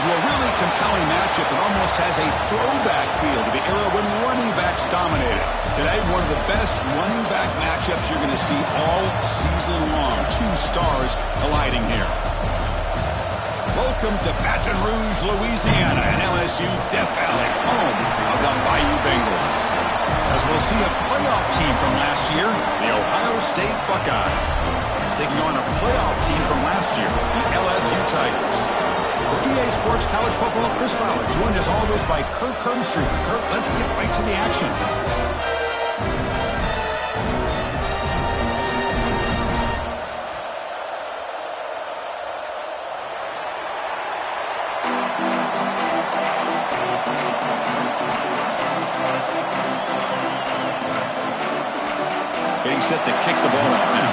into a really compelling matchup that almost has a throwback feel to the era when running backs dominated. Today, one of the best running back matchups you're going to see all season long. Two stars colliding here. Welcome to Baton Rouge, Louisiana, and LSU Death Valley, home of the Bayou Bengals. As we'll see a playoff team from last year, the Ohio State Buckeyes, taking on a playoff team from last year, the LSU Tigers. For EA Sports College Football, Chris Fowler, joined as always by Kirk Herbstreit. Kirk, let's get right to the action. Getting set to kick the ball off now.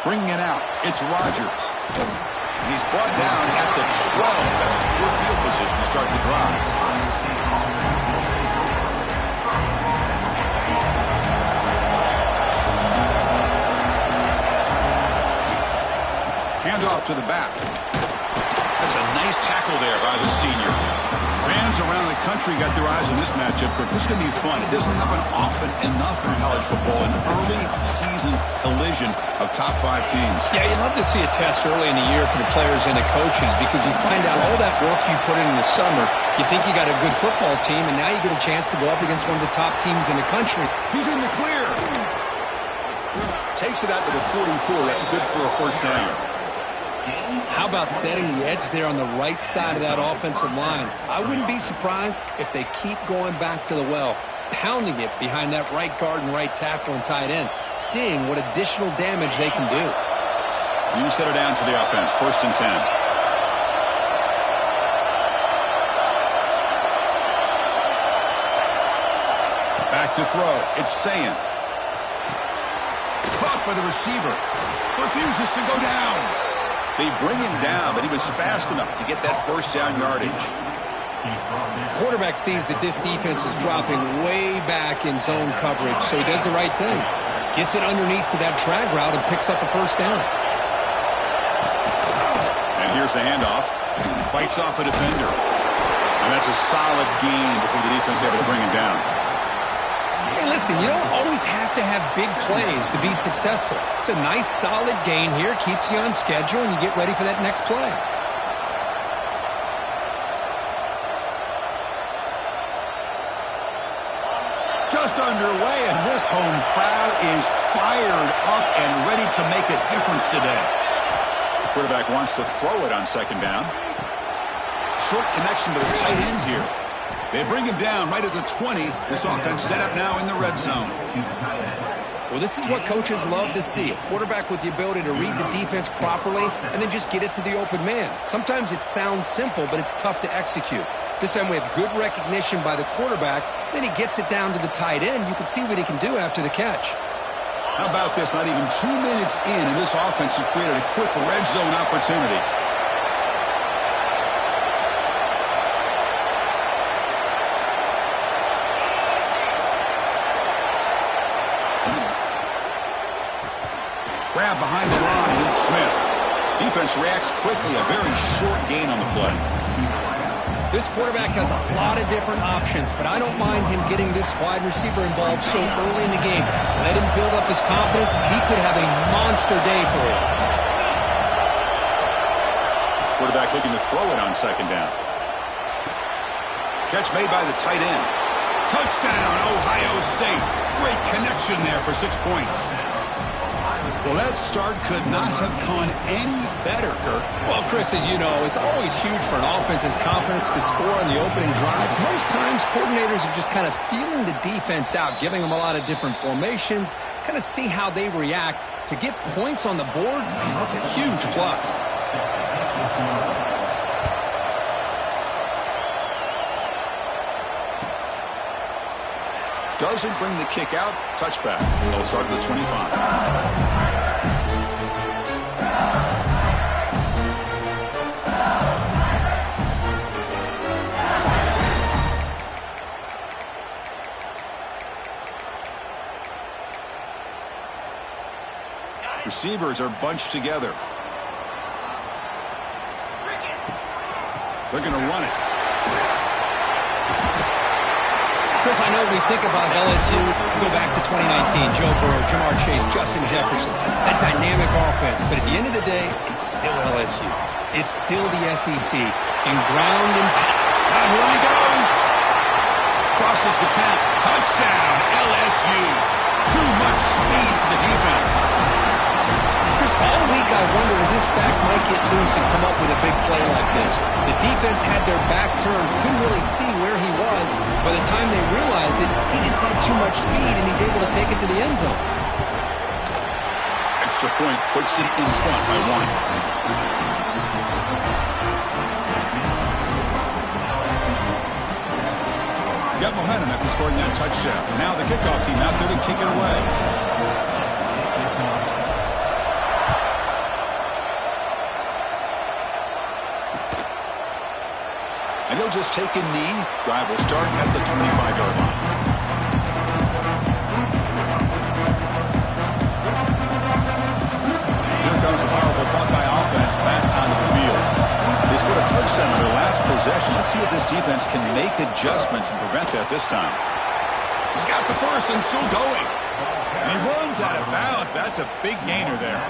Bringing it out, it's Rodgers. He's brought down at the 12. That's poor field position to start the drive. Handoff to the back. That's a nice tackle there by the senior. Fans around the country got their eyes on this matchup. This is going to be fun. It doesn't happen often enough in college football, an early season collision of top 5 teams. Yeah, you love to see a test early in the year for the players and the coaches because you find out all that work you put in the summer. You think you got a good football team, and now you get a chance to go up against one of the top teams in the country. He's in the clear. Takes it out to the 44. That's good for a first down. How about setting the edge there on the right side of that offensive line? I wouldn't be surprised if they keep going back to the well, pounding it behind that right guard and right tackle and tight end, seeing what additional damage they can do. You set her down to the offense, 1st and 10. Back to throw. It's Sayin. Caught by the receiver. Refuses to go down. They bring him down, but he was fast enough to get that first down yardage. Quarterback sees that this defense is dropping way back in zone coverage, so he does the right thing. Gets it underneath to that drag route and picks up a first down. And here's the handoff. Fights off a defender. And that's a solid gain before the defense able to bring him down. Hey, listen, you don't always have to have big plays to be successful. It's a nice, solid gain here. Keeps you on schedule, and you get ready for that next play. Just underway, and this home crowd is fired up and ready to make a difference today. The quarterback wants to throw it on 2nd down. Short connection to the tight end here. They bring him down right at the 20. This offense set up now in the red zone. Well, this is what coaches love to see. A quarterback with the ability to read the defense properly and then just get it to the open man. Sometimes it sounds simple, but it's tough to execute. This time we have good recognition by the quarterback. Then he gets it down to the tight end. You can see what he can do after the catch. How about this? Not even 2 minutes in, and this offense has created a quick red zone opportunity. Grab behind the line, it's Smith. Defense reacts quickly, a very short gain on the play. This quarterback has a lot of different options, but I don't mind him getting this wide receiver involved so early in the game. Let him build up his confidence. He could have a monster day for him. Quarterback looking to throw it on 2nd down. Catch made by the tight end. Touchdown, Ohio State. Great connection there for 6 points. Well, that start could not have gone any better, Kirk. Well, Chris, as you know, it's always huge for an offense's confidence to score on the opening drive. Most times, coordinators are just kind of feeling the defense out, giving them a lot of different formations, kind of see how they react. To get points on the board, man, that's a huge plus. Doesn't bring the kick out. Touchback. They'll start at the 25. receivers are bunched together. They're going to run it. Chris, I know we think about LSU, go back to 2019, Joe Burrow, Jamar Chase, Justin Jefferson, that dynamic offense. But at the end of the day, it's still LSU. It's still the SEC. And ground and pound. And here he goes. Crosses the 10. Touchdown, LSU. Too much speed for the defense. Chris, all week I wonder if this back might get loose and come up with a big play like this. The defense had their back turned, couldn't really see where he was. By the time they realized it, he just had too much speed, and he's able to take it to the end zone. Extra point puts it in front by 1. Got momentum after scoring that touchdown. Now the kickoff team out there to kick it away. And he'll just take a knee. Drive will start at the 25-yard line. Here comes the powerful Buckeye offense back onto the field. They scored a touchdown on their last possession. Let's see if this defense can make adjustments and prevent that this time. He's got the first and still going. And he runs out of bounds. That's a big gainer there.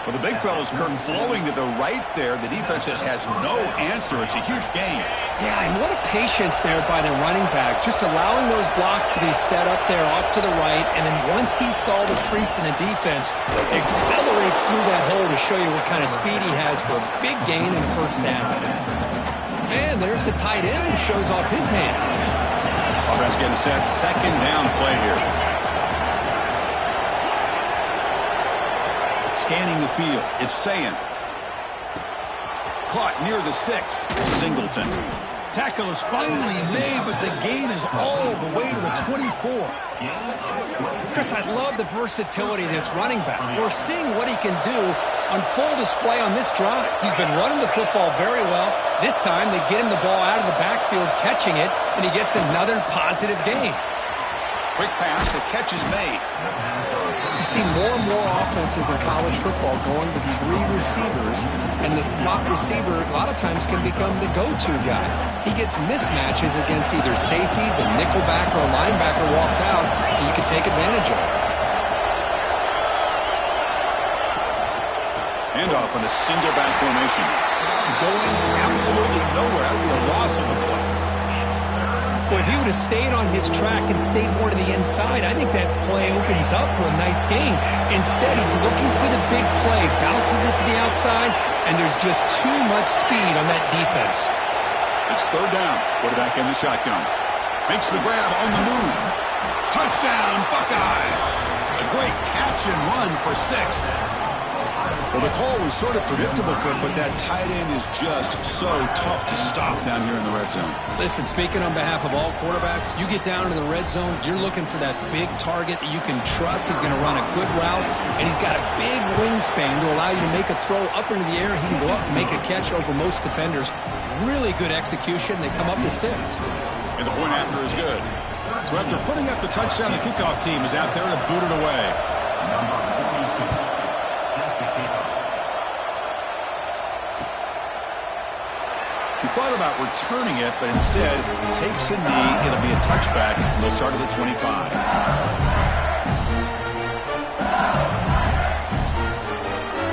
Well, the big fellow's Kirk flowing to the right there. The defense just has no answer. It's a huge gain. Yeah, and what a patience there by the running back. Just allowing those blocks to be set up there off to the right. And then once he saw the crease in the defense, accelerates through that hole to show you what kind of speed he has for a big gain in the first down. And there's the tight end who shows off his hands. Offense getting set. Second down play here. Scanning the field. It's Sayin. Caught near the sticks. Singleton. Tackle is finally made, but the gain is all the way to the 24. Chris, I love the versatility of this running back. We're seeing what he can do on full display on this drive. He's been running the football very well. This time, they get him the ball out of the backfield, catching it, and he gets another positive gain. Quick pass, the catch is made. You see more and more offenses in college football going with 3 receivers, and the slot receiver a lot of times can become the go-to guy. He gets mismatches against either safeties, a nickelback, or a linebacker walked out, and you can take advantage of it. Handoff in a single back formation. Going absolutely nowhere. That would be a loss of the play. Well, if he would have stayed on his track and stayed more to the inside, I think that play opens up for a nice gain. Instead, he's looking for the big play, bounces it to the outside, and there's just too much speed on that defense. It's third down. Quarterback in the shotgun. Makes the grab on the move. Touchdown, Buckeyes. A great catch and run for 6. Well, the call was sort of predictable, Kirk, but that tight end is just so tough to stop down here in the red zone. Listen, speaking on behalf of all quarterbacks, you get down into the red zone, you're looking for that big target that you can trust. He's going to run a good route, and he's got a big wingspan to allow you to make a throw up into the air. He can go up and make a catch over most defenders. Really good execution. They come up with 6. And the point after is good. So after putting up the touchdown, the kickoff team is out there to boot it away. He thought about returning it, but instead takes a knee. It'll be a touchback. They'll start at the 25.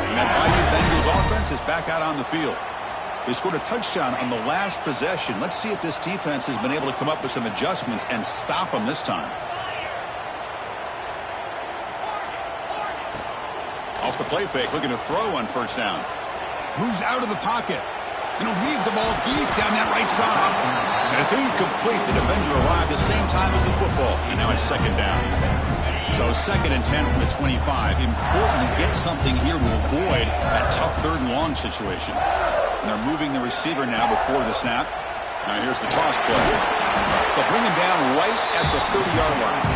And that Bayou Bengals offense is back out on the field. They scored a touchdown on the last possession. Let's see if this defense has been able to come up with some adjustments and stop them this time. Off the play fake, looking to throw on first down. Moves out of the pocket. And he'll heave the ball deep down that right side. And it's incomplete. The defender arrived at the same time as the football. And now it's second down. So second and 10 from the 25. Important to get something here to avoid that tough third and long situation. And they're moving the receiver now before the snap. Now here's the toss play. They'll bring him down right at the 30-yard line.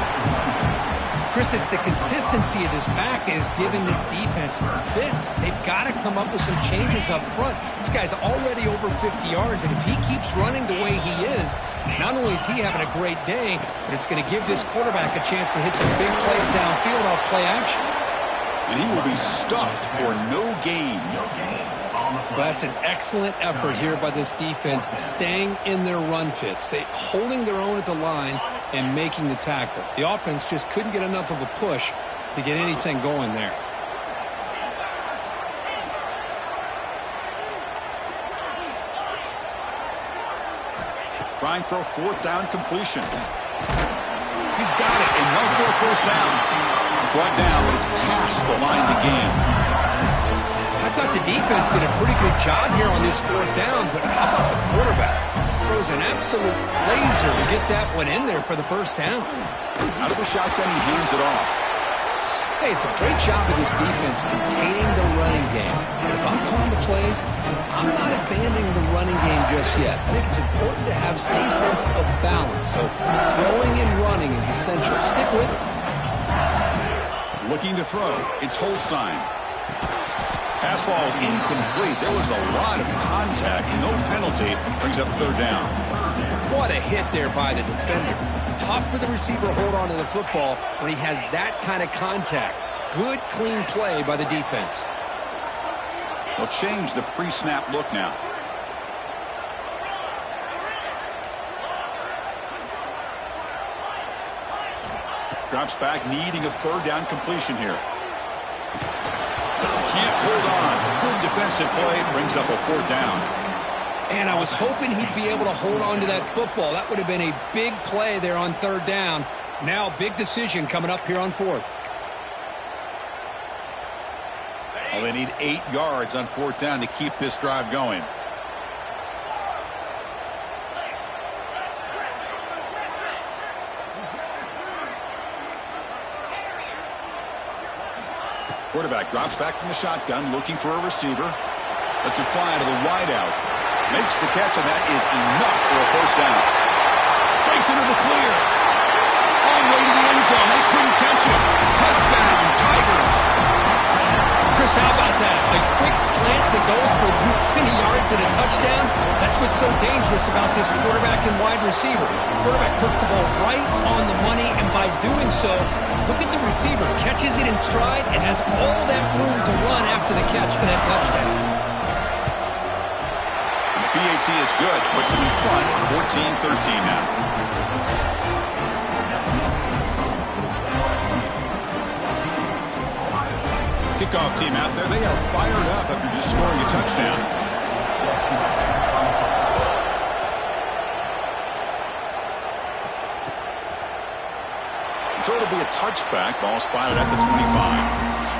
Chris, it's the consistency of this back is giving this defense fits. They've got to come up with some changes up front. This guy's already over 50 yards, and if he keeps running the way he is, not only is he having a great day, but it's going to give this quarterback a chance to hit some big plays downfield off play action. And he will be stuffed for no gain. That's an excellent effort here by this defense, staying in their run fits, holding their own at the line and making the tackle. The offense just couldn't get enough of a push to get anything going there. Trying for a fourth down completion. He's got it, enough for a first down. Brought down, but it's past the line to gain. I thought the defense did a pretty good job here on this fourth down, but how about the quarterback? Throws an absolute laser to get that one in there for the first down. Out of the shotgun, he hands it off. Hey, it's a great job of this defense containing the running game. But if I'm calling the plays, I'm not abandoning the running game just yet. I think it's important to have some sense of balance. So throwing and running is essential. Stick with it. Looking to throw. It's Holstein. Pass ball is incomplete. There was a lot of contact. No penalty. Brings up third down. What a hit there by the defender. Tough for the receiver to hold on to the football when he has that kind of contact. Good, clean play by the defense. They'll change the pre-snap look now. Drops back, needing a third down completion here. Can't hold on. Good defensive play. Brings up a fourth down. And I was hoping he'd be able to hold on to that football. That would have been a big play there on third down. Now a big decision coming up here on fourth. Well, they need 8 yards on fourth down to keep this drive going. Quarterback drops back from the shotgun, looking for a receiver. Lets it fly to the wideout. Makes the catch, and that is enough for a first down. Breaks into the clear. All the way to the end zone. They couldn't catch him. Touchdown, Tigers. Chris, how about that? A quick slant that goes for this many yards and a touchdown. That's what's so dangerous about this quarterback and wide receiver. The quarterback puts the ball right on the money, and by doing so, look at the receiver. Catches it in stride and has all that room to run after the catch for that touchdown. BAT is good. Puts them in front. 14-13 now. Kickoff team out there. They are fired up after just scoring a touchdown. So it'll be a touchback. Ball spotted at the 25.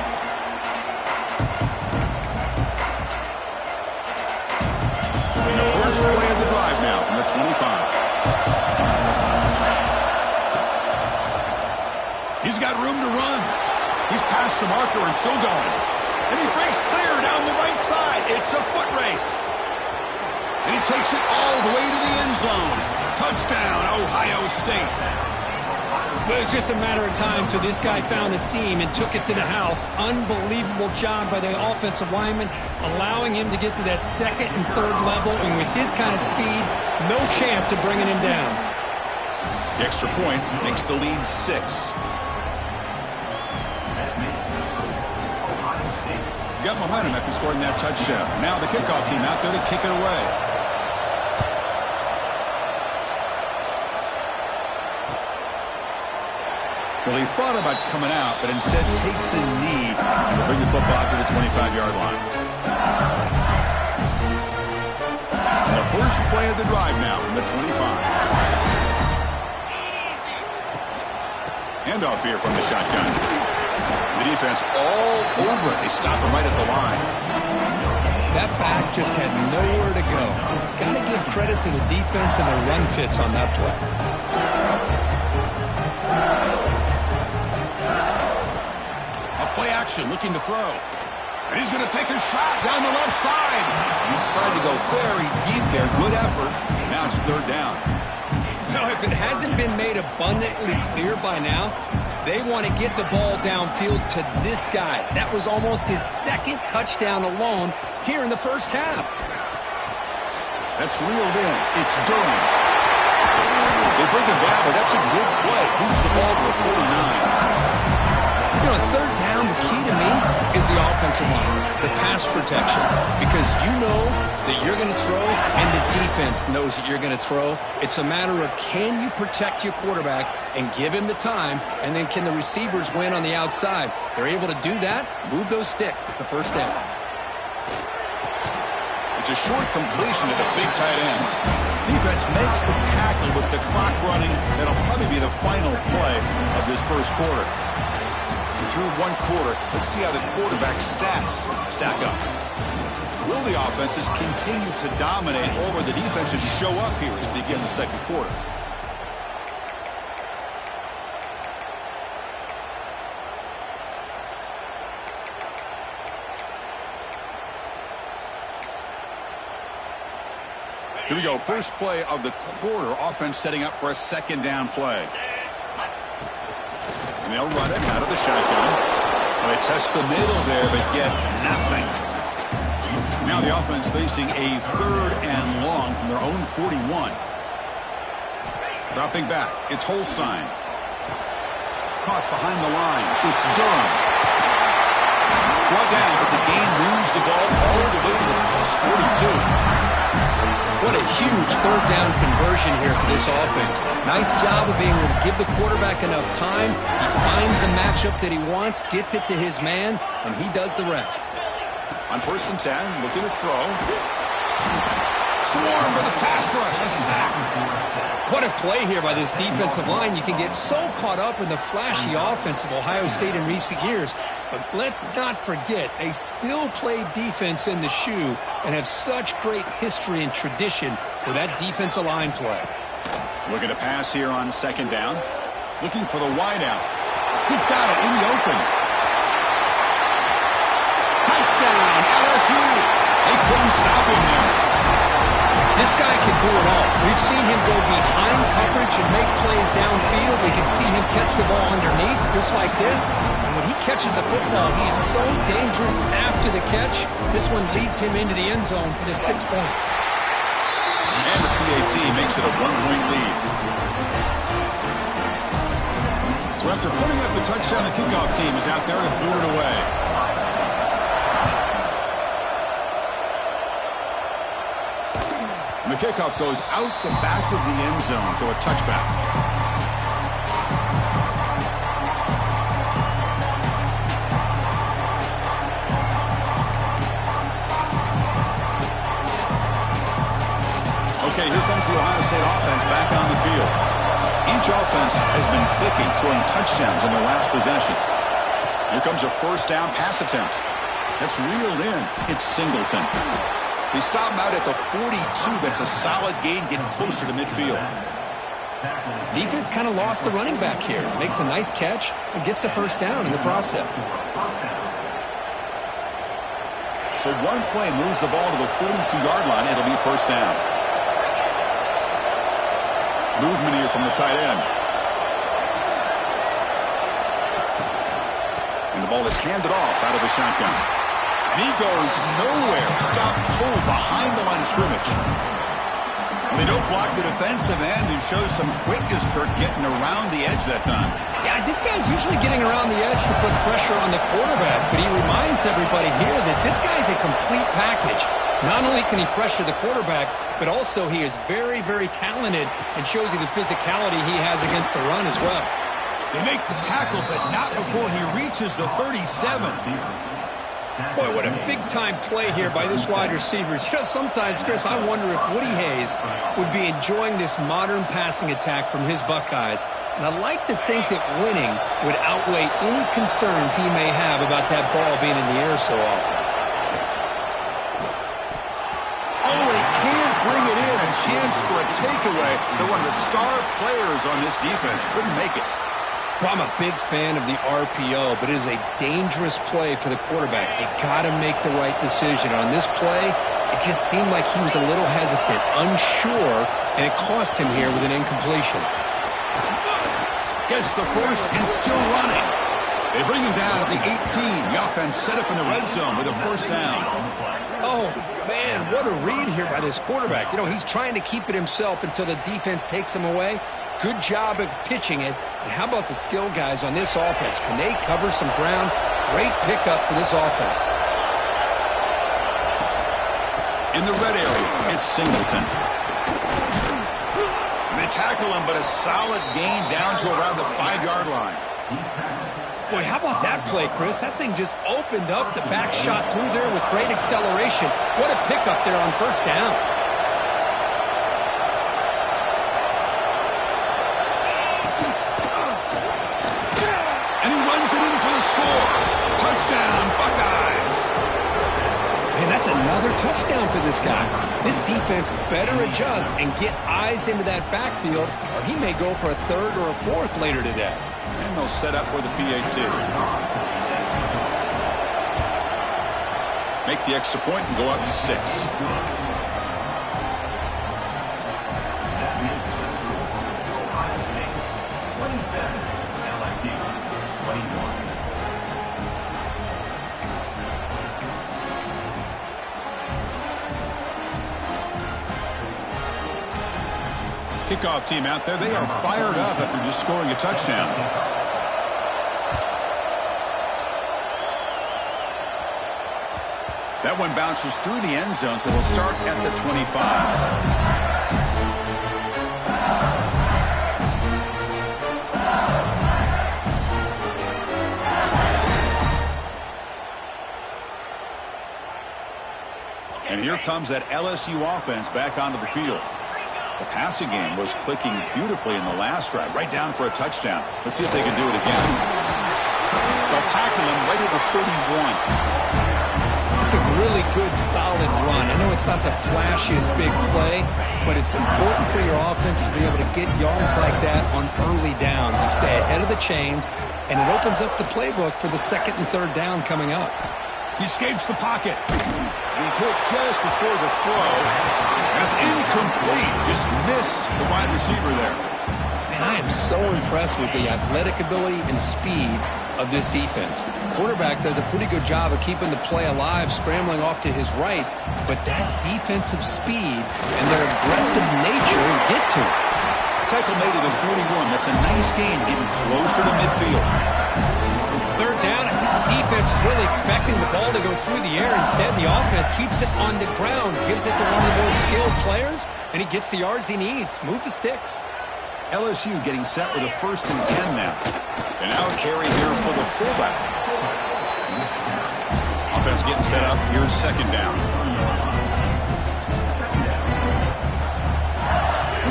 First play of the drive now from the 25. He's got room to run. He's past the marker and still going. And he breaks clear down the right side. It's a foot race. And he takes it all the way to the end zone. Touchdown, Ohio State. But it's just a matter of time till this guy found a seam and took it to the house. Unbelievable job by the offensive lineman, allowing him to get to that second and third level. And with his kind of speed, no chance of bringing him down. The extra point makes the lead 6. Got momentum after scoring that touchdown. Now the kickoff team out there to kick it away. Well, he thought about coming out, but instead takes a knee to bring the football to the 25-yard line. And the first play of the drive now from the 25. Handoff here from the shotgun. The defense all over it. They stop him right at the line. That back just had nowhere to go. Got to give credit to the defense and their run fits on that play. Play action, looking to throw. And he's going to take a shot down the left side. Tried to go very deep there. Good effort. Now it's third down. Now, if it hasn't been made abundantly clear by now, they want to get the ball downfield to this guy. That was almost his second touchdown alone here in the first half. That's reeled in. It's Durham. They bring him down, but that's a good play. Moves the ball to the 49. You know, third down, the key to me offensive line, the pass protection, because you know that you're going to throw and the defense knows that you're going to throw. It's a matter of can you protect your quarterback and give him the time, and then can the receivers win on the outside? They're able to do that, move those sticks. It's a first down. It's a short completion to the big tight end. Defense makes the tackle with the clock running. That'll probably be the final play of this first quarter. Through one quarter, let's see how the quarterback's stats stack up. Will the offenses continue to dominate, or will the defenses show up here as we begin the second quarter? Here we go. First play of the quarter. Offense setting up for a second down play. And they'll run it out of the shotgun. They test the middle there, but get nothing. Now the offense facing a third and long from their own 41. Dropping back. It's Holstein. Caught behind the line. It's Durham. Brought down, but the gain moves the ball all the way to the +42. What a huge third down conversion here for this offense. Nice job of being able to give the quarterback enough time. He finds the matchup that he wants, gets it to his man, and he does the rest. On 1st and 10, looking to throw. Swarm for the pass rush. A sack. What a play here by this defensive line. You can get so caught up in the flashy offense of Ohio State in recent years. But let's not forget, they still play defense in the shoe and have such great history and tradition with that defensive line play. Looking to pass here on second down. Looking for the wideout. He's got it in the open. Touchdown, LSU. They couldn't stop him there. This guy can do it all. We've seen him go behind coverage and make plays downfield. We can see him catch the ball underneath, just like this. And when he catches a football, he is so dangerous after the catch. This one leads him into the end zone for the 6 points. And the PAT makes it a 1-point lead. So after putting up the touchdown, the kickoff team is out there to boot it away. And the kickoff goes out the back of the end zone, so a touchback. Okay, here comes the Ohio State offense back on the field. Each offense has been clicking, scoring touchdowns in their last possessions. Here comes a first down pass attempt. That's reeled in. It's Singleton. They stop him out at the 42. That's a solid gain, getting closer to midfield. Defense kind of lost the running back here. Makes a nice catch and gets the first down in the process. So one play moves the ball to the 42-yard line. It'll be first down. Movement here from the tight end. And the ball is handed off out of the shotgun. And he goes nowhere. Stop pull behind the line of scrimmage. And they don't block the defensive end, who shows some quickness, Kirk, getting around the edge that time. Yeah, this guy's usually getting around the edge to put pressure on the quarterback, but he reminds everybody here that this guy's a complete package. Not only can he pressure the quarterback, but also he is very, very talented and shows you the physicality he has against the run as well. They make the tackle, but not before he reaches the 37. Boy, what a big-time play here by this wide receiver. You know, sometimes, Chris, I wonder if Woody Hayes would be enjoying this modern passing attack from his Buckeyes. And I'd like to think that winning would outweigh any concerns he may have about that ball being in the air so often. Oh, they can't bring it in. A chance for a takeaway. They're one of the star players on this defense. Couldn't make it. I'm a big fan of the RPO, but it is a dangerous play for the quarterback. You got to make the right decision. On this play, it just seemed like he was a little hesitant, unsure, and it cost him here with an incompletion. Gets the first and still running. They bring him down at the 18. The offense set up in the red zone with a first down. Oh, man, man, what a read here by this quarterback. You know, he's trying to keep it himself until the defense takes him away. Good job of pitching it. And how about the skill guys on this offense? Can they cover some ground? Great pickup for this offense. In the red area, it's Singleton. They tackle him, but a solid gain down to around the 5-yard line. Boy, how about that play, Chris? That thing just opened up. The back shot through there with great acceleration. What a pickup there on first down. And he runs it in for the score. Touchdown, Buckeyes. Man, that's another touchdown for this guy. This defense better adjust and get eyes into that backfield, or he may go for a third or a fourth later today. And they'll set up for the PAT. Make the extra point and go up 6. Kickoff team out there. They are fired up after just scoring a touchdown. That one bounces through the end zone, so they'll start at the 25. And here comes that LSU offense back onto the field. The passing game was clicking beautifully in the last drive, right down for a touchdown. Let's see if they can do it again. They'll tackle him right at the 31. It's a really good, solid run. I know it's not the flashiest big play, but it's important for your offense to be able to get yards like that on early downs. You stay ahead of the chains, and it opens up the playbook for the second and third down coming up. He escapes the pocket. He's hit just before the throw. That's incomplete. Just missed the wide receiver there. Man, I am so impressed with the athletic ability and speed of this defense. Quarterback does a pretty good job of keeping the play alive, scrambling off to his right, but that defensive speed and their aggressive nature get to him. Tackle made to the 41. That's a nice gain, getting closer to midfield. Third down, I think the defense is really expecting the ball to go through the air. Instead, the offense keeps it on the ground, gives it to one of the more skilled players, and he gets the yards he needs. Move the sticks. LSU getting set with a 1st and 10 now. And now a carry here for the fullback. Offense getting set up. Here's 2nd down.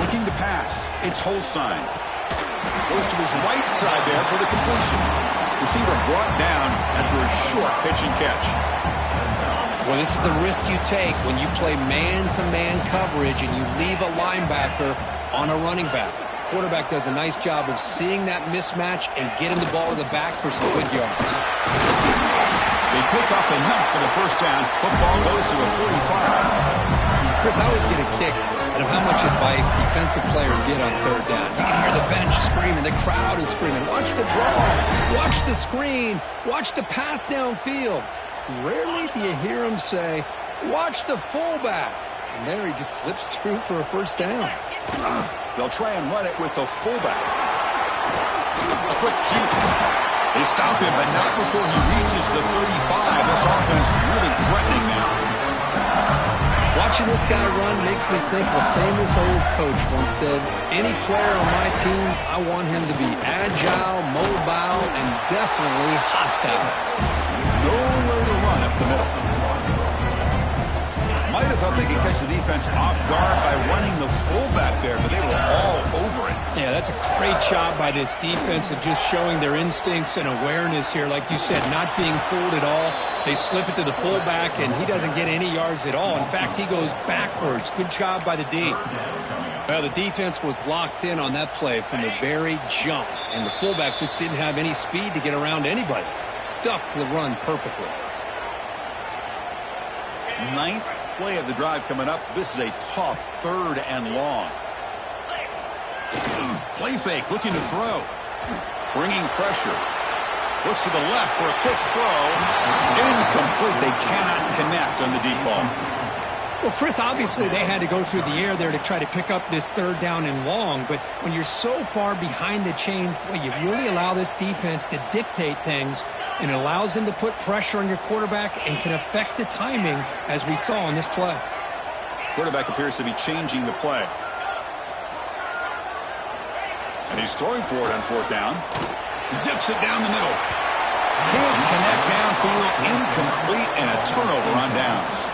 Looking to pass. It's Holstein. Goes to his right side there for the completion. Receiver brought down after a short pitch and catch. Well, this is the risk you take when you play man-to-man coverage and you leave a linebacker on a running back. Quarterback does a nice job of seeing that mismatch and getting the ball to the back for some good yards. They pick up enough for the 1st down. Football goes to the 45. Chris, I always get a kick out of how much advice defensive players get on 3rd down. You can hear the bench screaming, the crowd is screaming, watch the draw, watch the screen, watch the pass downfield. Rarely do you hear them say, watch the fullback. And there he just slips through for a 1st down. They'll try and run it with the fullback. A quick juke. They stop him, but not before he reaches the 35. This offense really threatening now. Watching this guy run makes me think of a famous old coach once said, any player on my team, I want him to be agile, mobile, and definitely hostile. Nowhere to run up the middle. Might have thought they could catch the defense off guard by running the fullback there, but they were all over it. Yeah, that's a great job by this defense of just showing their instincts and awareness here. Like you said, not being fooled at all. They slip it to the fullback, and he doesn't get any yards at all. In fact, he goes backwards. Good job by the D. Well, the defense was locked in on that play from the very jump, and the fullback just didn't have any speed to get around anybody. Stuffed the run perfectly. 9th play of the drive coming up. This is a tough 3rd and long. Play fake, looking to throw. Bringing pressure. Looks to the left for a quick throw. Incomplete. They cannot connect on the deep ball. Well, Chris, obviously they had to go through the air there to try to pick up this third down and long, but when you're so far behind the chains, boy, you really allow this defense to dictate things, and it allows them to put pressure on your quarterback and can affect the timing, as we saw on this play. Quarterback appears to be changing the play. And he's throwing for it on fourth down. Zips it down the middle. Can't connect downfield, incomplete, and a turnover on downs.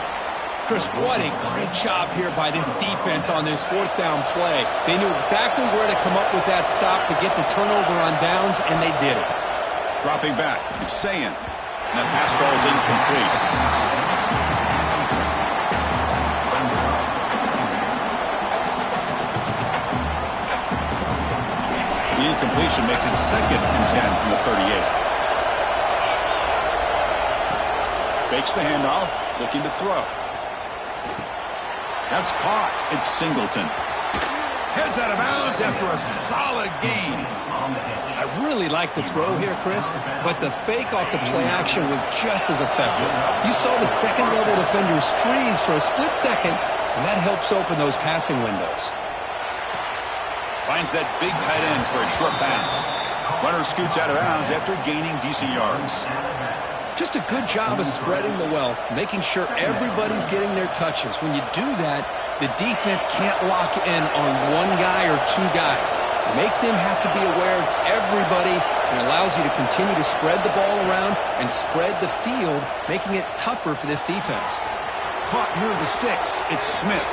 Chris, what a great job here by this defense on this fourth down play. They knew exactly where to come up with that stop to get the turnover on downs, and they did it. Dropping back, it's Sayin. And that pass falls incomplete. The incompletion makes it 2nd and 10 from the 38. Fakes the handoff, looking to throw. That's caught. It's Singleton. Heads out of bounds after a solid gain. I really like the throw here, Chris, but the fake off the play action was just as effective. You saw the second-level defenders freeze for a split second, and that helps open those passing windows. Finds that big tight end for a short pass. Runner scoots out of bounds after gaining decent yards. Just a good job of spreading the wealth, making sure everybody's getting their touches. When you do that, the defense can't lock in on one guy or two guys. Make them have to be aware of everybody, and allows you to continue to spread the ball around and spread the field, making it tougher for this defense. Caught near the sticks. It's Smith.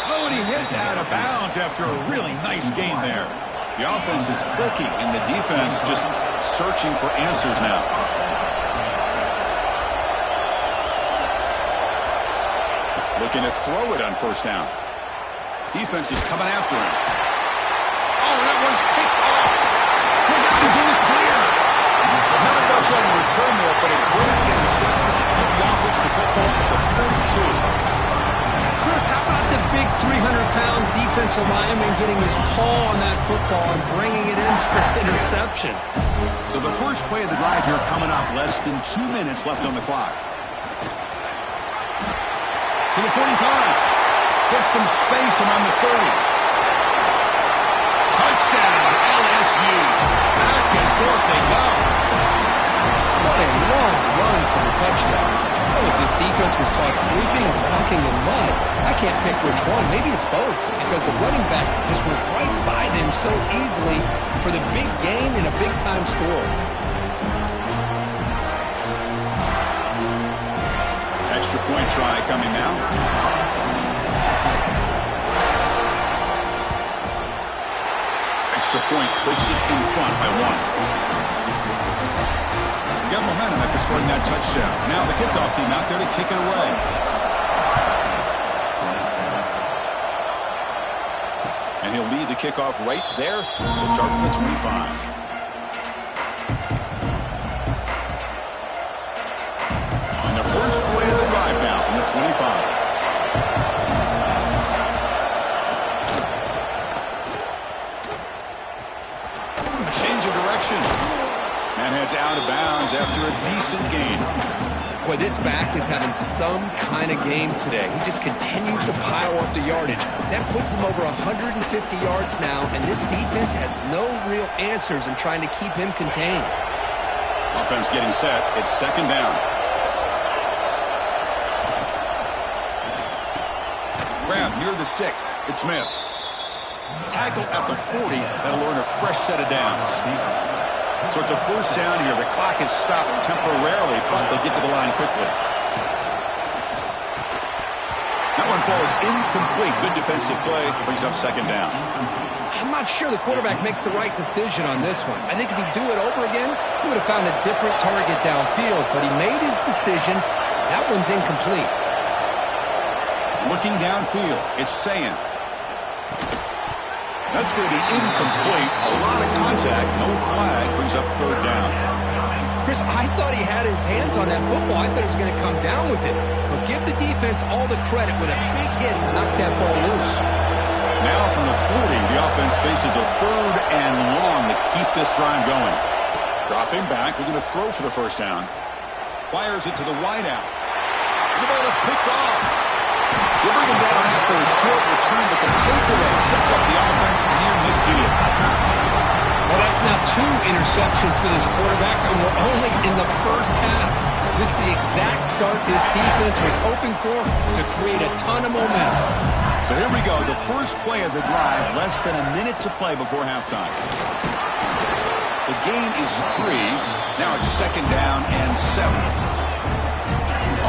Oh, and he heads out of bounds after a really nice gain there. The offense is clicking, and the defense just searching for answers now. Looking to throw it on first down. Defense is coming after him. Oh, that one's picked off. Look out, he's in the clear. Not much on the return there, but a great interception. Give the offense the football at the 42. Chris, how about the big 300-pound defensive lineman getting his paw on that football and bringing it in for an interception? So the first play of the drive here coming up. Less than 2 minutes left on the clock. To the 45. Gets some space around the 30. Touchdown, LSU. Back and forth they go. What a long run for the touchdown. Oh, if this defense was caught sleeping or walking in mud, I can't pick which one. Maybe it's both, because the running back just went right by them so easily for the big gain and a big-time score. Extra point try coming now. Extra point puts it in front by 1. Got momentum after scoring that touchdown. Now the kickoff team out there to kick it away. And he'll lead the kickoff right there. We'll start from the 25. First play of the drive now from the 25. Change of direction. And heads out of bounds after a decent gain. Boy, this back is having some kind of game today. He just continues to pile up the yardage. That puts him over 150 yards now, and this defense has no real answers in trying to keep him contained. Offense getting set. It's second down. Grab near the sticks. It's Smith. Tackle at the 40. That'll earn a fresh set of downs. So it's a first down here. The clock is stopped temporarily, but they'll get to the line quickly. That one falls incomplete. Good defensive play. Brings up second down. I'm not sure the quarterback makes the right decision on this one. I think if he'd do it over again, he would have found a different target downfield, but he made his decision. That one's incomplete. Looking downfield, it's Sayin. That's going to be incomplete. A lot of contact, no flag, brings up third down. Chris, I thought he had his hands on that football. I thought he was going to come down with it. But give the defense all the credit with a big hit to knock that ball loose. Now from the 40, the offense faces a third and long to keep this drive going. Dropping back, looking to throw for the first down. Fires it to the wideout. The ball is picked off. short return, but the takeaway sets up the offense near midfield. Well, that's now 2 interceptions for this quarterback, and we're only in the first half. This is the exact start this defense was hoping for to create a ton of momentum. So here we go, the first play of the drive, less than a minute to play before halftime. The gain is 3. Now it's 2nd down and 7.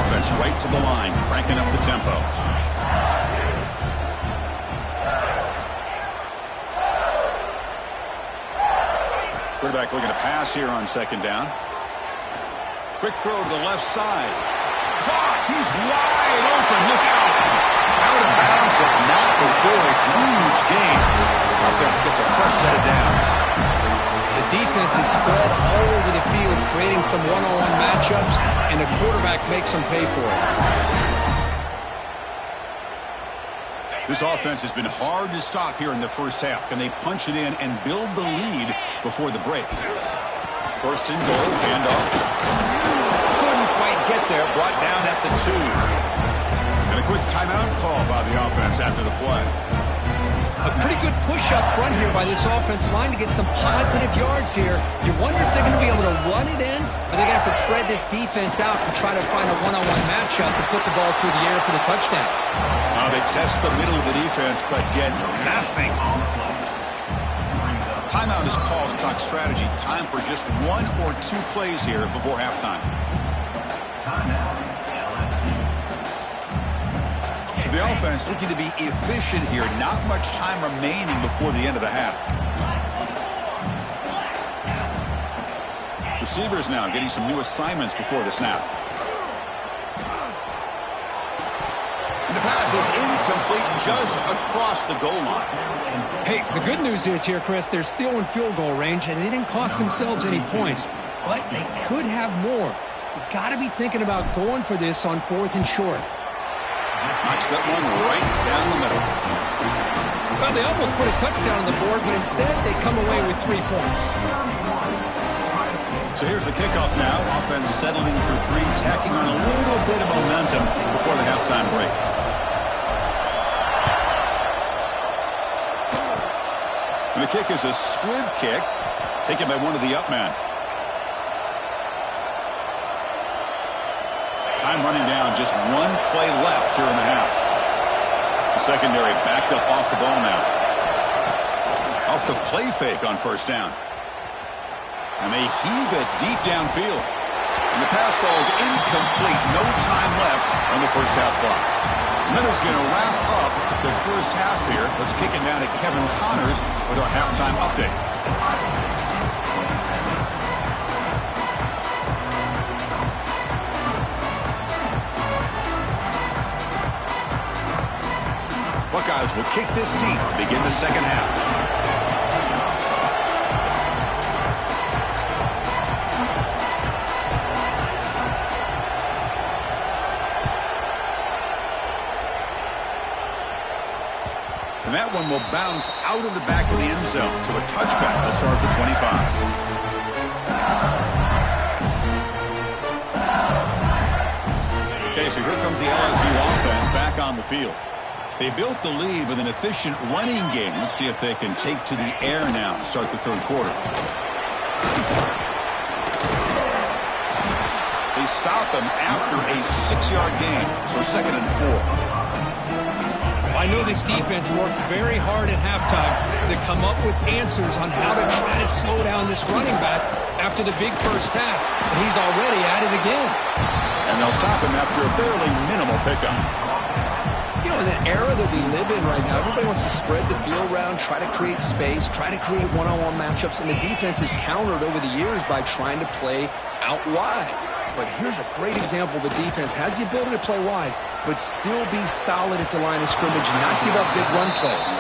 Offense right to the line, cranking up the tempo. Quarterback looking to pass here on 2nd down. Quick throw to the left side. Caught! He's wide open. Look out! Out of bounds, but not before a huge gain. Offense gets a fresh set of downs. The defense is spread all over the field, creating some one-on-one matchups, and the quarterback makes them pay for it. This offense has been hard to stop here in the first half. Can they punch it in and build the lead before the break? 1st and goal, handoff. Couldn't quite get there, brought down at the 2. And a quick timeout call by the offense after the play. A pretty good push up front here by this offense line to get some positive yards here. You wonder if they're going to be able to run it in, or they're going to have to spread this defense out and try to find a one-on-one matchup to put the ball through the air for the touchdown. They test the middle of the defense, but get nothing. Timeout is called to talk strategy. Time for just 1 or 2 plays here before halftime. To the offense, looking to be efficient here. Not much time remaining before the end of the half. Receivers now getting some new assignments before the snap. And the pass is incomplete just across the goal line. Hey, the good news is here, Chris, they're still in field goal range, and they didn't cost themselves any points, but they could have more. You got to be thinking about going for this on 4th and short. Knocks that one right down the middle. Well, they almost put a touchdown on the board, but instead they come away with 3 points. So here's the kickoff now. Offense settling for 3, tacking on a little bit of momentum before the halftime break. And the kick is a squib kick, taken by one of the up men. Time running down, just 1 play left here in the half. The secondary backed up off the ball now. Off the play fake on 1st down. And they heave it deep downfield. And the pass falls incomplete. No time left on the first half clock. Miller's going to wrap up the first half here. Let's kick it down to Kevin Connors with our halftime update. Buckeyes will kick this deep, begin the second half. And that one will bounce out of the back of the end zone. So a touchback will start the 25. Okay, so here comes the LSU offense back on the field. They built the lead with an efficient running game. Let's see if they can take to the air now to start the 3rd quarter. They stop him after a 6-yard gain. So 2nd and 4. I know this defense worked very hard at halftime to come up with answers on how to try to slow down this running back after the big first half. And he's already at it again. And they'll stop him after a fairly minimal pickup. You know, in the era that we live in right now, everybody wants to spread the field around, try to create space, try to create one-on-one matchups, and the defense is countered over the years by trying to play out wide. But here's a great example. The defense has the ability to play wide, but still be solid at the line of scrimmage and not give up big run plays.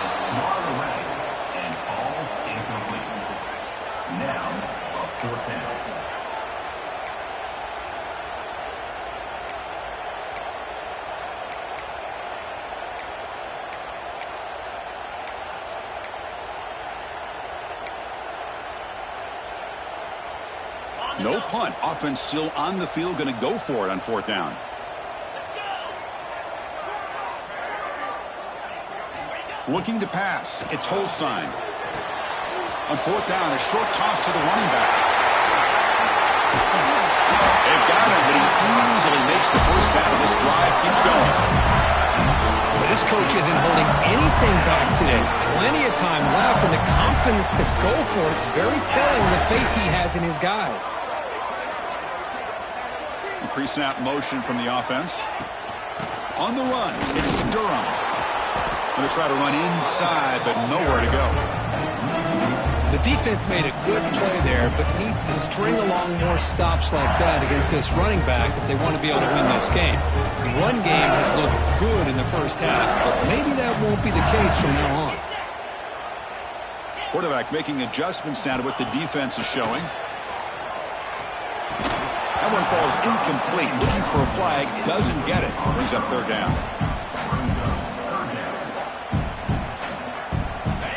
And ball's incomplete. Now, a 4th down. No punt. Offense still on the field, going to go for it on 4th down. Looking to pass. It's Holstein. On fourth down, a short toss to the running back. They've got him, but he easily makes the first down, and this drive keeps going. Well, this coach isn't holding anything back today. Plenty of time left, and the confidence to go for it is very telling the faith he has in his guys. Pre-snap motion from the offense. On the run, it's Durham. Going to try to run inside, but nowhere to go. The defense made a good play there, but needs to string along more stops like that against this running back if they want to be able to win this game. The run game has looked good in the first half, but maybe that won't be the case from now on. Quarterback making adjustments now to what the defense is showing. That one falls incomplete. Looking for a flag, doesn't get it. Brings up third down.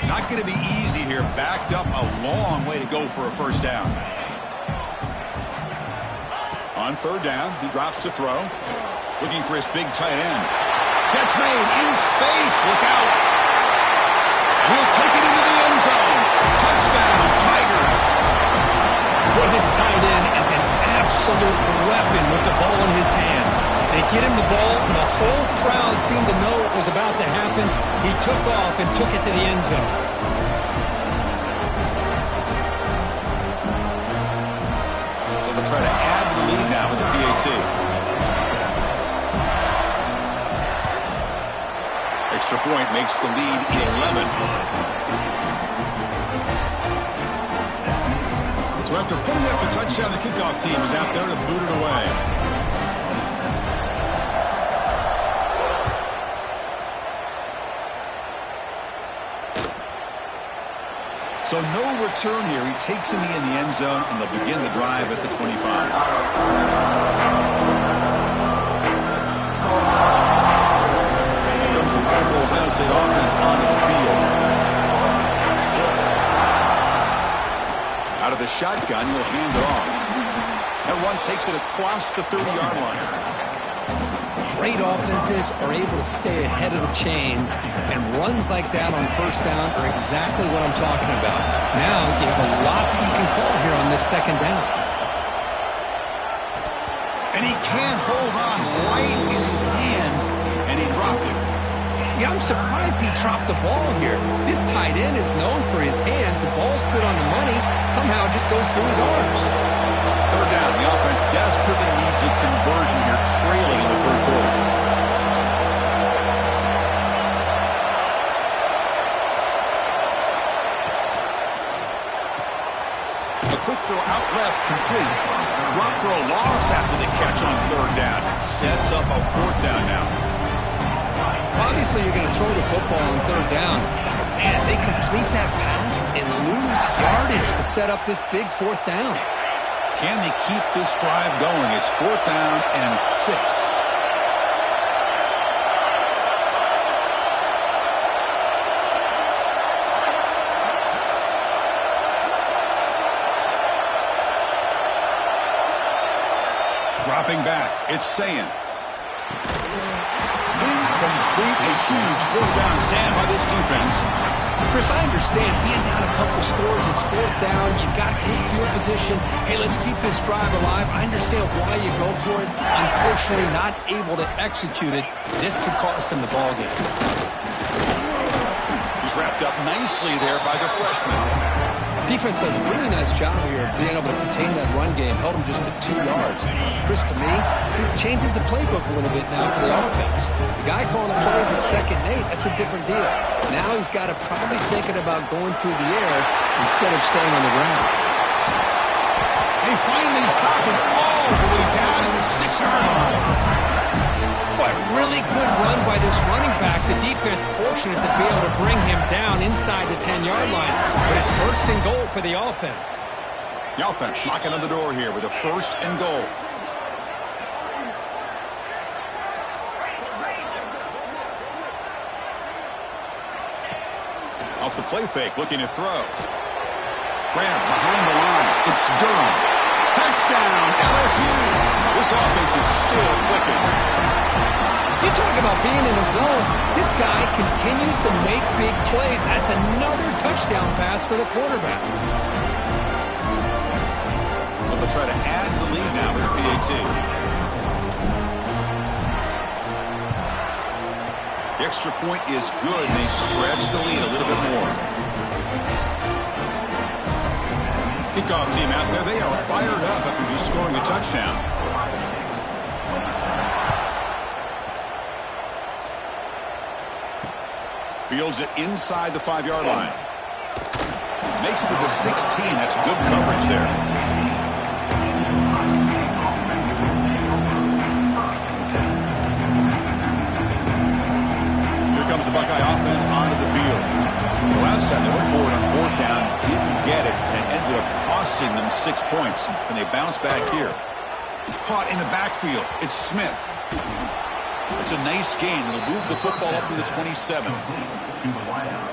Not going to be easy here. Backed up a long way to go for a first down. On third down, he drops to throw. Looking for his big tight end. Catch made in space. Look out. He'll take it into the end zone. Touchdown, Tigers. Well, this tight end is an absolute weapon with the ball in his hands. They get him the ball, and the whole crowd seemed to know what was about to happen. He took off and took it to the end zone. They'll try to add the lead now with the PAT. Extra point makes the lead 11. So after putting up a touchdown, the kickoff team is out there to boot it away. So no return here. He takes him in the end zone, and they'll begin the drive at the 25. Here comes the powerful Ohio State offense onto the field. Out of the shotgun, he'll hand it off. That run takes it across the 30-yard line. Great offenses are able to stay ahead of the chains, and runs like that on first down are exactly what I'm talking about. Now you have a lot that you can call here on this second down. And he can't hold on right in his hands, and he dropped it. Yeah, I'm surprised he dropped the ball here. This tight end is known for his hands. The ball's put on the money. Somehow it just goes through his arms. Third down. The offense desperately needs a conversion here, trailing in the third quarter. A quick throw out left, complete. Drop for a loss after the catch on third down. Sets up a fourth down now. Obviously, you're going to throw the football on third down. Man, they complete that pass and lose yardage to set up this big fourth down. Can they keep this drive going? It's fourth down and 6. Dropping back, it's Sayin. Incomplete, a huge fourth down stand by this defense. Chris, I understand being down a couple scores, it's fourth down, you've got good field position. Hey, let's keep this drive alive. I understand why you go for it. Unfortunately, not able to execute it. This could cost him the ball game. He's wrapped up nicely there by the freshman. Defense does a really nice job here of being able to contain that run game, held him just to 2 yards. Chris, to me, this changes the playbook a little bit now for the offense. The guy calling the plays at 2nd and 8, that's a different deal. Now he's got to probably thinking about going through the air instead of staying on the ground. They finally stop him all the way down in the 6-yard line. What really good run by this running back. The defense fortunate to be able to bring him down inside the 10-yard line. But it's 1st and goal for the offense. The offense knocking on the door here with a 1st and goal. Off the play fake, looking to throw. Grab behind the line. It's Durham. Touchdown, LSU. This offense is still clicking. You talk about being in a zone. This guy continues to make big plays. That's another touchdown pass for the quarterback. So they'll try to add to the lead now with the PAT. The extra point is good, and they stretch the lead a little bit more. Kickoff team out there, they are fired up after just scoring a touchdown. Fields it inside the 5-yard line. Makes it to the 16. That's good coverage there. Here comes the Buckeye offense onto the field. The last time they went forward on 4th down, didn't get it, and it ended up costing them 6 points. And they bounce back here. Caught in the backfield. It's Smith. It's a nice gain. It'll move the football up to the 27.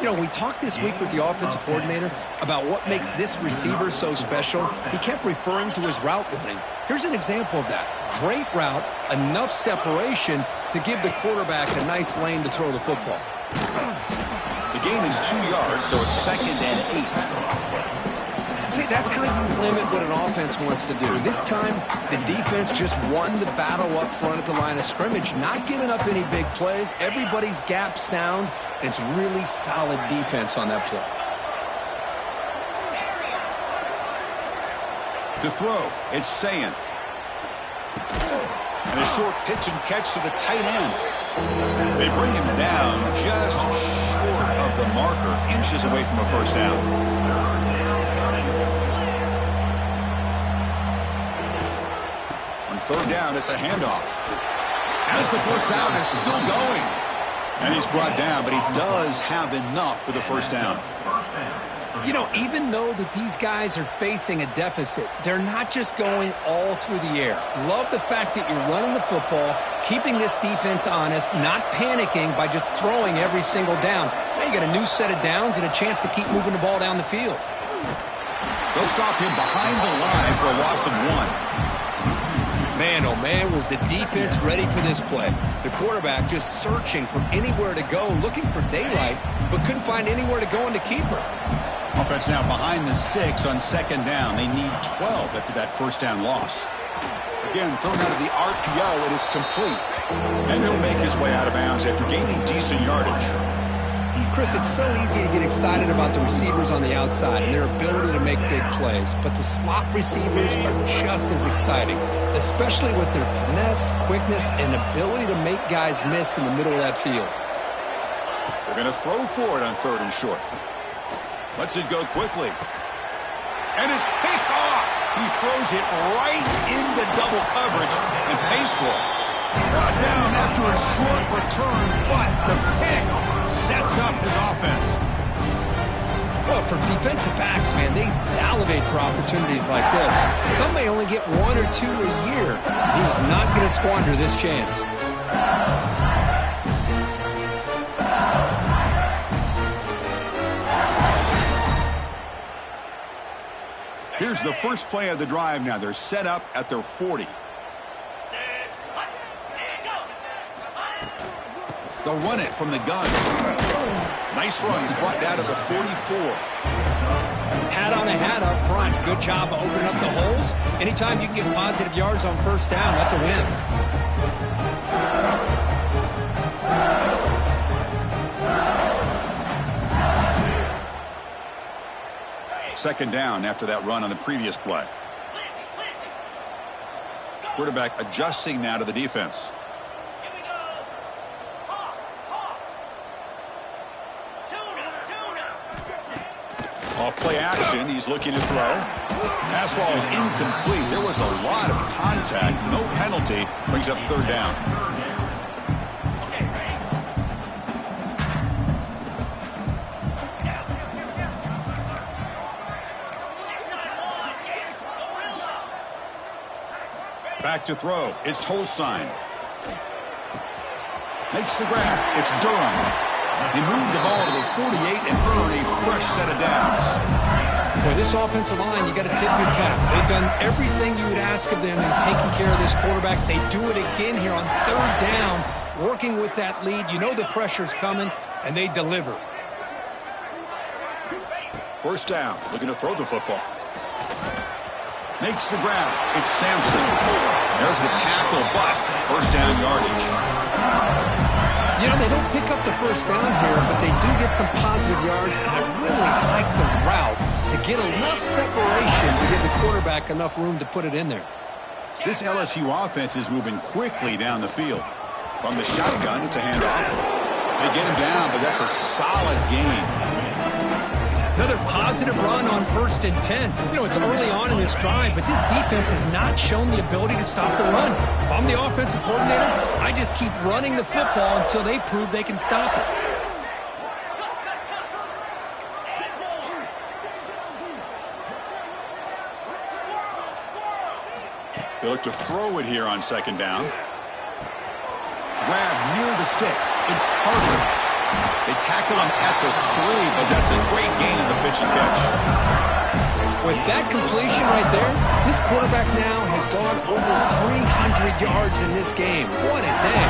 You know, we talked this week with the offensive coordinator about what makes this receiver so special. He kept referring to his route running. Here's an example of that. Great route, enough separation to give the quarterback a nice lane to throw the football. The gain is 2 yards, so it's 2nd and 8. See, that's how you limit what an offense wants to do. This time, the defense just won the battle up front at the line of scrimmage, not giving up any big plays. Everybody's gap sound. It's really solid defense on that play. To throw, it's Sayin. And a short pitch and catch to the tight end. They bring him down just short of the marker, inches away from a first down. On 3rd down, it's a handoff. As the first down is still going. And he's brought down, but he does have enough for the first down. You know, even though that these guys are facing a deficit, they're not just going all through the air. Love the fact that you're running the football, keeping this defense honest, not panicking by just throwing every single down. Now you got a new set of downs and a chance to keep moving the ball down the field. They'll stop him behind the line for a loss of 1. Man, oh man, was the defense ready for this play. The quarterback just searching for anywhere to go, looking for daylight, but couldn't find anywhere to go in the keeper. Offense now behind the 6 on 2nd down. They need 12 after that first down loss. Again, thrown out of the RPO, it is complete. And he'll make his way out of bounds after gaining decent yardage. Chris, it's so easy to get excited about the receivers on the outside and their ability to make big plays, but the slot receivers are just as exciting, especially with their finesse, quickness, and ability to make guys miss in the middle of that field. They're going to throw for it on 3rd and short. Lets it go quickly. And it's picked off. He throws it right into double coverage and pays for it. Brought down after a short return, but the pick sets up his offense. Well, for defensive backs, man, they salivate for opportunities like this. Some may only get 1 or 2 a year. He was not going to squander this chance. Here's the first play of the drive now. They're set up at their 40. They'll run it from the gun. Nice run. He's brought down to the 44. Hat on a hat up front. Good job of opening up the holes. Anytime you can get positive yards on first down, that's a win. Second down after that run on the previous play. Quarterback adjusting now to the defense. Off play action, he's looking to throw. Pass ball is incomplete. There was a lot of contact, no penalty. Brings up 3rd down. Back to throw. It's Holstein. Makes the grab. It's Durham. He moved the ball to the 48 and earned a fresh set of downs. For this offensive line, you got to tip your cap. They've done everything you would ask of them in taking care of this quarterback. They do it again here on third down, working with that lead. You know the pressure's coming, and they deliver. First down, looking to throw the football. Makes the grab. It's Sampson. There's the tackle, but first down yardage. You know, they don't pick up the first down here, but they do get some positive yards, and I really like the route to get enough separation to give the quarterback enough room to put it in there. This LSU offense is moving quickly down the field. From the shotgun, it's a handoff. They get him down, but that's a solid gain. Another positive run on 1st and 10. You know, it's early on in this drive, but this defense has not shown the ability to stop the run. If I'm the offensive coordinator, I just keep running the football until they prove they can stop it. They look to throw it here on second down. Grab near the sticks. It's Parker. They tackle him at the 3, but that's a great gain in the pitch and catch. With that completion right there, this quarterback now has gone over 300 yards in this game. What a day.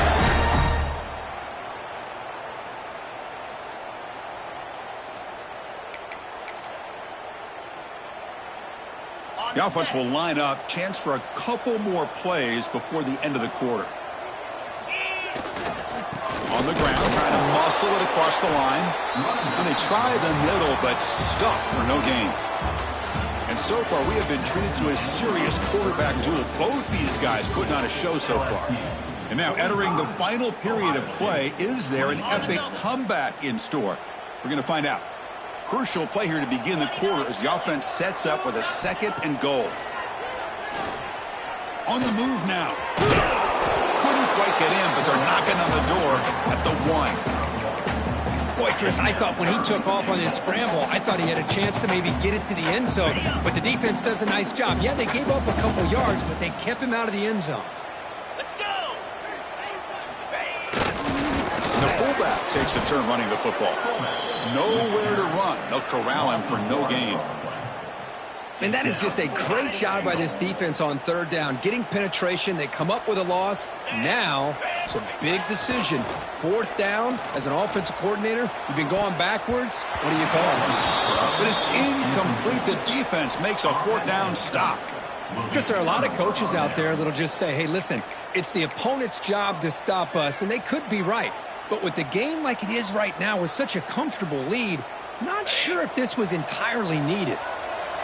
The offense will line up. Chance for a couple more plays before the end of the quarter. On the ground, trying to muscle it across the line. And they try the middle, but stuffed for no gain. And so far, we have been treated to a serious quarterback duel. Both these guys putting on a show so far. And now entering the final period of play, is there an epic comeback in store? We're going to find out. Crucial play here to begin the quarter as the offense sets up with a 2nd and goal. On the move now. Couldn't quite get in, but they're knocking on the door at the 1. Boy, Chris, I thought when he took off on his scramble, I thought he had a chance to maybe get it to the end zone. But the defense does a nice job. Yeah, they gave up a couple yards, but they kept him out of the end zone. Let's go! The fullback takes a turn running the football. Nowhere to run. They'll corral him for no gain. And that is just a great job by this defense on third down. Getting penetration, they come up with a loss. Now, it's a big decision. 4th down, as an offensive coordinator, you've been going backwards. What do you call it? But it's incomplete. The defense makes a 4th down stop. Because there are a lot of coaches out there that'll just say, hey, listen, it's the opponent's job to stop us, and they could be right. But with the game like it is right now with such a comfortable lead, not sure if this was entirely needed.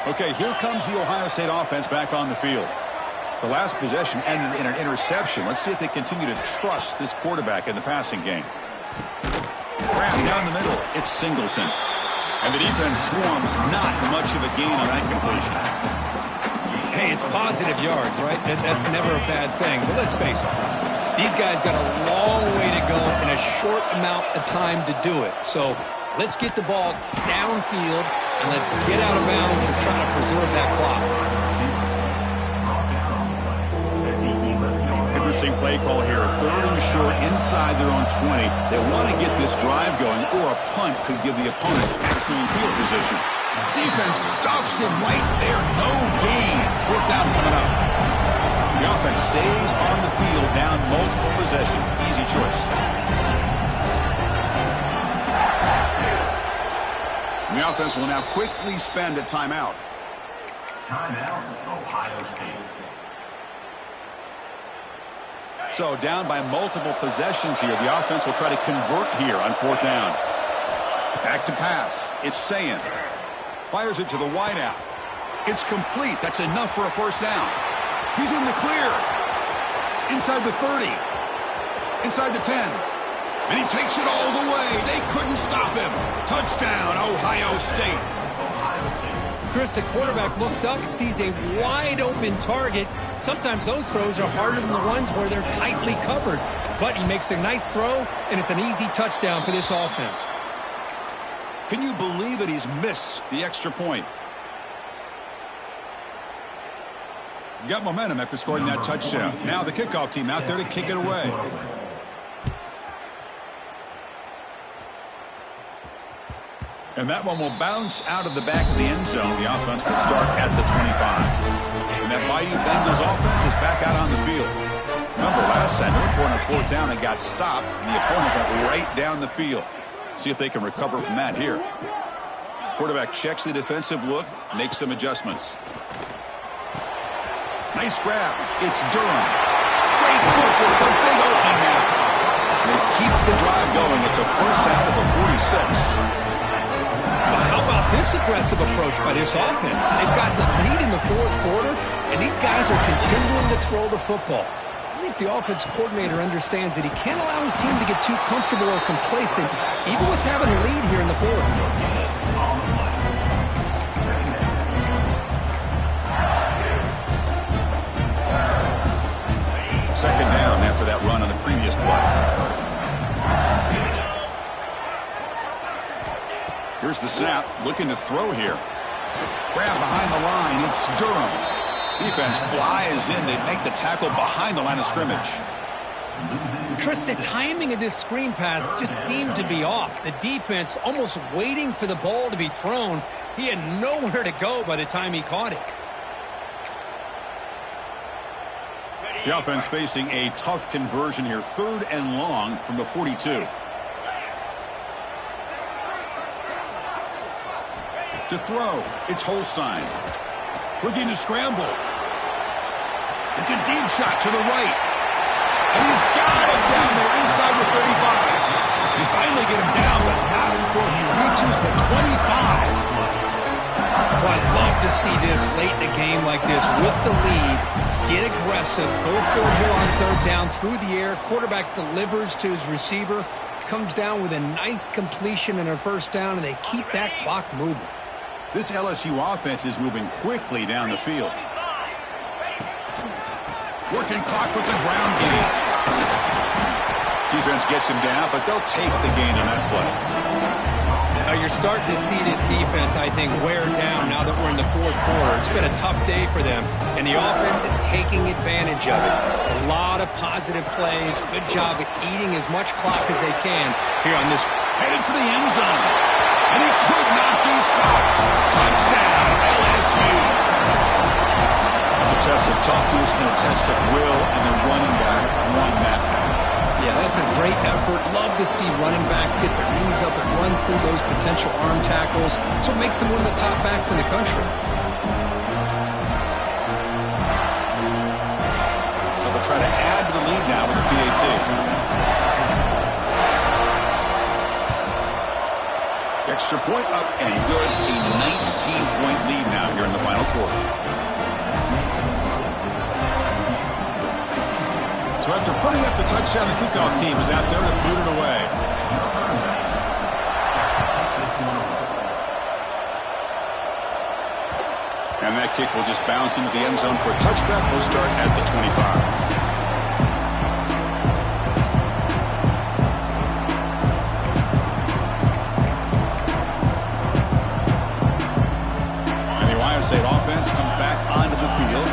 Okay, here comes the Ohio State offense back on the field. The last possession ended in an interception. Let's see if they continue to trust this quarterback in the passing game. Grab down the middle. It's Singleton. And the defense swarms. Not much of a gain on that completion. Hey, it's positive yards, right? That's never a bad thing. But let's face it, these guys got a long way to go in a short amount of time to do it. So let's get the ball downfield and let's get out of bounds to try to preserve that clock. Interesting play call here. 3rd and short inside their own 20. They want to get this drive going, or a punt could give the opponents excellent field position. Defense stuffs him right there. No gain. 4th down coming up. The offense stays on the field, down multiple possessions. Easy choice. The offense will now quickly spend a timeout. Timeout, Ohio State. So down by multiple possessions here. The offense will try to convert here on 4th down. Back to pass. It's Sayin. Fires it to the wideout. It's complete. That's enough for a 1st down. He's in the clear. Inside the 30. Inside the 10. And he takes it all the way. They couldn't stop him. Touchdown, Ohio State. Chris, the quarterback looks up, sees a wide-open target. Sometimes those throws are harder than the ones where they're tightly covered. But he makes a nice throw, and it's an easy touchdown for this offense. Can you believe that he's missed the extra point? You got momentum after scoring that touchdown. Now the kickoff team out there to kick it away. And that one will bounce out of the back of the end zone. The offense will start at the 25. And that Bayou Bengals offense is back out on the field. Remember, last time they were on a fourth down and got stopped, and the opponent went right down the field. See if they can recover from that here. Quarterback checks the defensive look, makes some adjustments. Nice grab. It's Durham. Great footwork, a big opening now. They keep the drive going. It's a first down at the 46. Well, how about this aggressive approach by this offense? They've got the lead in the fourth quarter, and these guys are continuing to throw the football. I think the offense coordinator understands that he can't allow his team to get too comfortable or complacent, even with having a lead here in the fourth. Second down after that run on the previous play. Here's the snap, looking to throw here. Grab behind the line, it's Durham. Defense flies in, they make the tackle behind the line of scrimmage. Chris, the timing of this screen pass just seemed to be off. The defense almost waiting for the ball to be thrown. He had nowhere to go by the time he caught it. The offense facing a tough conversion here, 3rd and long from the 42. To throw, it's Holstein. Looking to scramble. It's a deep shot to the right. And he's got it down there inside the 35. They finally get him down, but not before he reaches the 25. Well, I'd love to see this late in a game like this with the lead. Get aggressive, go for it here on 3rd down through the air. Quarterback delivers to his receiver, comes down with a nice completion and a first down, and they keep that clock moving. This LSU offense is moving quickly down the field. Working clock with the ground game. Defense gets him down, but they'll take the gain on that play. Now you're starting to see this defense, I think, wear down now that we're in the fourth quarter. It's been a tough day for them, and the offense is taking advantage of it. A lot of positive plays. Good job at eating as much clock as they can here on this. Headed for the end zone. And he could not be stopped. Touchdown, LSU. It's a test of toughness and a test of will, and the running back won that battle. Yeah, that's a great effort. Love to see running backs get their knees up and run through those potential arm tackles. So it makes them one of the top backs in the country. They'll try to add to the lead now with the PAT. Extra point up and good. A 19-point lead now here in the final quarter. So after putting up the touchdown, the kickoff team is out there to boot it away. And that kick will just bounce into the end zone for a touchback. We'll start at the 25. State offense comes back onto the field.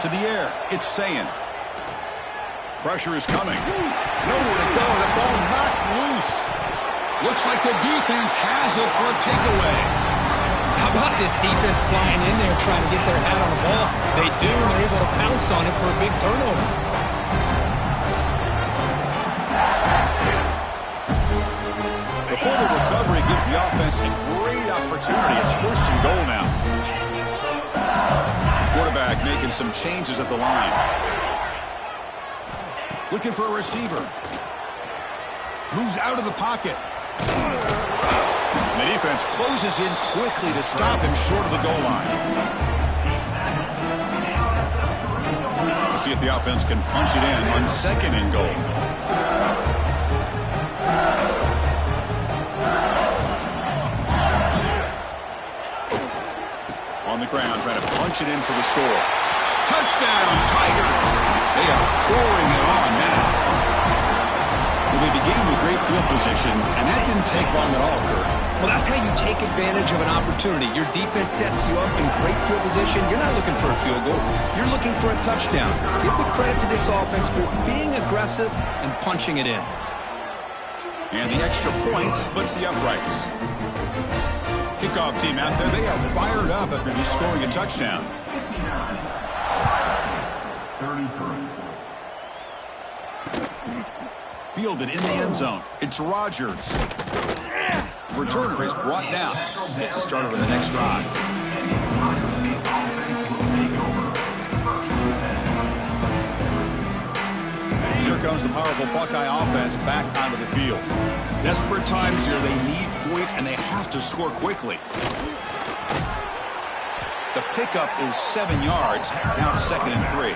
To the air, it's Sayin. Pressure is coming. Nowhere to go, the ball knocked loose. Looks like the defense has it for a takeaway. How about this defense flying in there trying to get their hat on the ball? They do, and they're able to pounce on it for a big turnover. Forward recovery gives the offense a great opportunity. It's 1st and goal now. Quarterback making some changes at the line. Looking for a receiver. Moves out of the pocket. And the defense closes in quickly to stop him short of the goal line. We'll see if the offense can punch it in on 2nd and goal. On the ground, trying to punch it in for the score. Touchdown, Tigers! They are pouring it on now. Well, they began with great field position, and that didn't take long at all, Kurt. Well, that's how you take advantage of an opportunity. Your defense sets you up in great field position. You're not looking for a field goal. You're looking for a touchdown. Give the credit to this offense for being aggressive and punching it in. And the extra point splits the uprights. Kickoff team out there, they are fired up after just scoring a touchdown. 33. Fielded in the end zone. It's Rodgers. Returner is brought down. Gets a start over the next drive. Here comes the powerful Buckeye offense back onto the field. Desperate times here. They need points, and they have to score quickly. The pickup is 7 yards. Now it's 2nd and 3.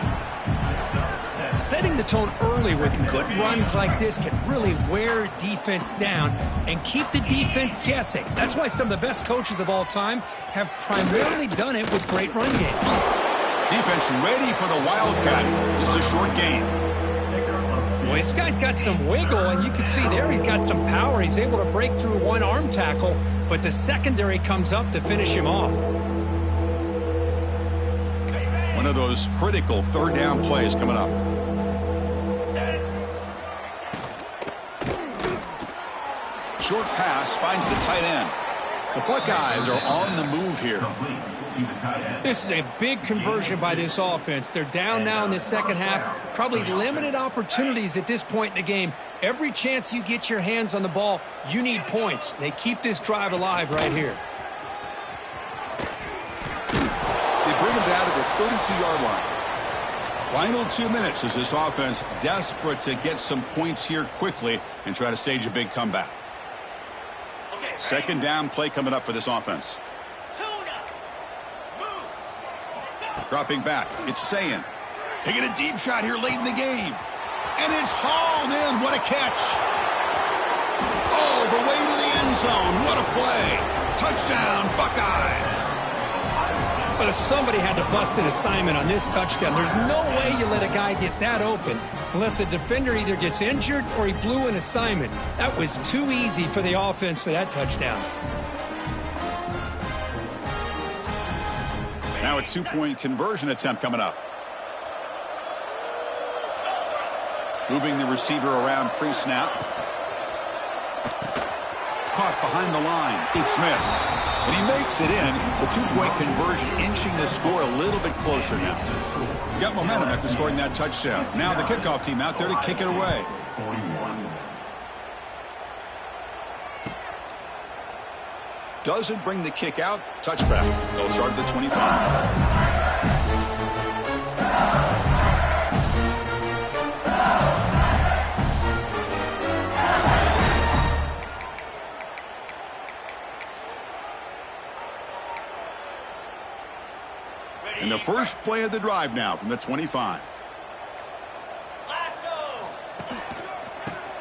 Setting the tone early with good runs like this can really wear defense down and keep the defense guessing. That's why some of the best coaches of all time have primarily done it with great run games. Defense ready for the Wildcat. Just a short gain. Well, this guy's got some wiggle, and you can see there he's got some power. He's able to break through one arm tackle, but the secondary comes up to finish him off. One of those critical third down plays coming up. Short pass finds the tight end. The Buckeyes are on the move here. This is a big conversion by this offense. They're down now in the second half. Probably limited opportunities at this point in the game. Every chance you get your hands on the ball, you need points. They keep this drive alive right here. They bring him down to the 32-yard line. Final 2 minutes as this offense desperate to get some points here quickly and try to stage a big comeback. Second down play coming up for this offense. Dropping back, it's Sayin. Taking a deep shot here late in the game. And it's hauled in. What a catch. All the way to the end zone. What a play. Touchdown, Buckeyes. But if somebody had to bust an assignment on this touchdown, there's no way you let a guy get that open unless the defender either gets injured or he blew an assignment. That was too easy for the offense for that touchdown. Now a 2-point conversion attempt coming up. Moving the receiver around pre-snap. Caught behind the line. It's Smith. And he makes it in. The 2-point conversion inching the score a little bit closer now. Got momentum after scoring that touchdown. Now the kickoff team out there to kick it away. 41. Doesn't bring the kick out. Touchback. They'll start at the 25. And the first play of the drive now from the 25.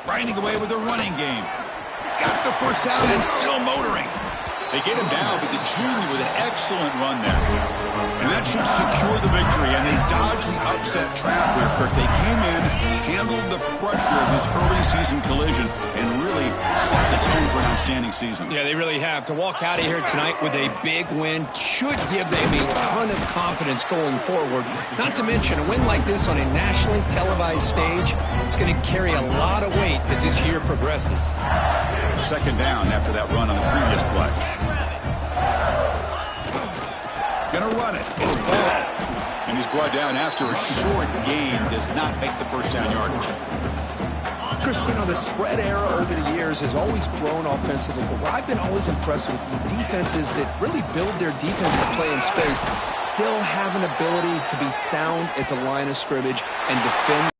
Grinding away with a running game. He's got the first down and still motoring. They get him down, but the junior with an excellent run there. And that should secure the victory, and they dodged the upset trap here, Kirk. They came in, handled the pressure of this early season collision, and really set the tone for an outstanding season. Yeah, they really have. To walk out of here tonight with a big win should give them a ton of confidence going forward. Not to mention, a win like this on a nationally televised stage, it's going to carry a lot of weight as this year progresses. Second down after that run on the previous play. Gonna run it. It's ball. And he's brought down after a short gain. Does not make the first down yardage. Chris, you know, the spread era over the years has always grown offensively, but what I've been always impressed with defenses that really build their defensive play in space still have an ability to be sound at the line of scrimmage and defend